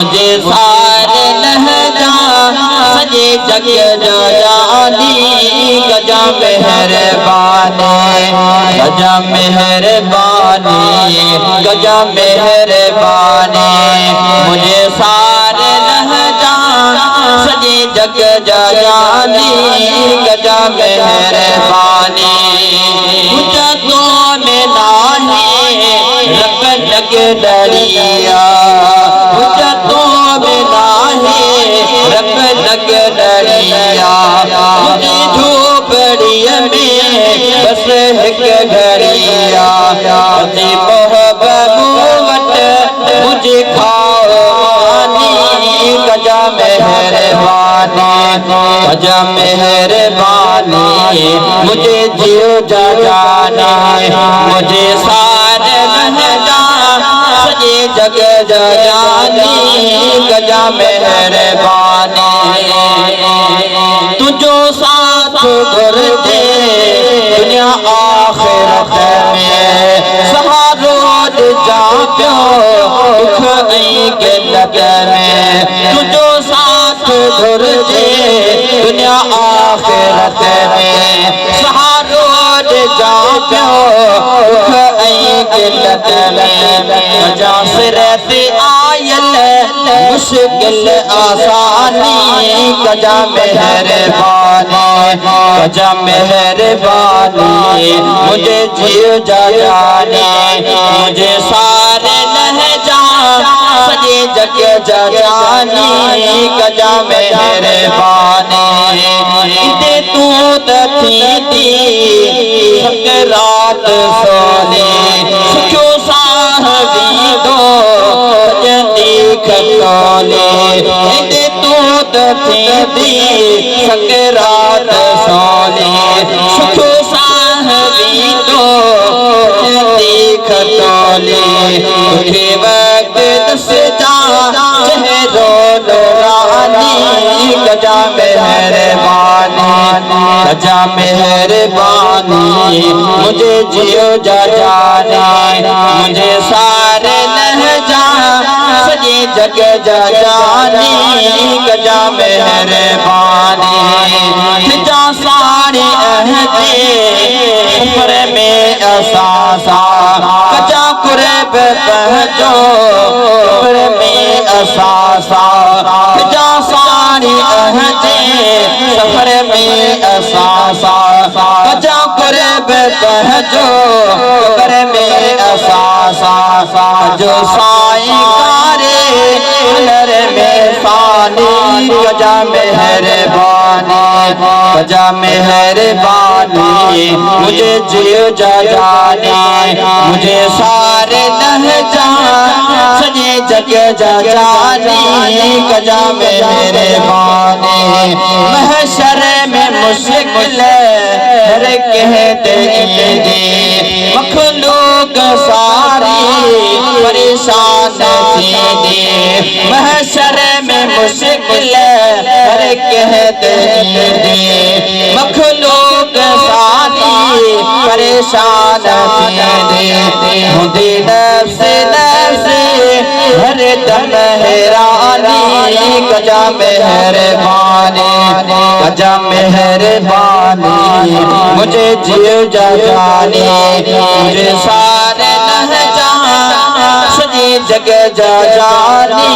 मुझे सारे लहजा सजे जग जानी गजा मेहरबानी गजा मेहरबानी गजा मेहरबानी मुझे सारे लहजा सजे जग जानी गजा मेहरबानी तो में नाही रब जग डरिया तो में नाही रब जग डरिया मुझे झोपड़िया में बस एक घड़िया मुझे मोहब्बत मुझे खानी गजा मेहरबानी गजा मेहरबानी मुझे जियो जाना मुझे सारे लहजा सजे जग जानी गजा मेहरबानी तुझो साथ गुर दे दुनिया आखिरत में सहारो जा प्यो दुख गिलत में तुझो साथ गुर दे दुनिया आखिरत में सहारो जा प्यो दुख गिलत में गजा सिरत आयल मुश्किल आसानी गजा मेहरबानी गजा मेहरबानी मुझे जियो जानी मुझे सारे लहजा सजे जग जानी गजा मेहरबानी दे तू थी सकरात सोने सुखो साहबी दो जंदी खतोले दे तू थी सकरात सोने सुखो साहबी दो जंदी खतोले तुझे वक्त दस जा चेहरो नूरानी गजा मेहरबानी गजा मेहरबानी मुझे जियो जाना मुझे सारे लहजा सजे जग जानी गजा मेहरबानी जा सारे अहदे सफर में असासा गजा कुरब पहजो सफर में असासा जा सारे अहदे सफर में असासा गजा कुरब पहजो सफर में असासा जो साईं कारे नर में सानी गजा मेहरबानी गजा मेहरबानी मुझे जियो जानी मुझे सारे लहजा सजे जग जानी गजा मेहरबानी महशर में मुश्किल हर कह देंगे मखलूक सारी परेशान थी महशर में मुश्किल हर कह देंगे मखलूक सारी परेशान थी मुझे नफ्स हर दम हैरानी गजा मेहरबानी गजा मेहरबानी मुझे जियो जानी मुझे सारे लहजा सजे जग जानी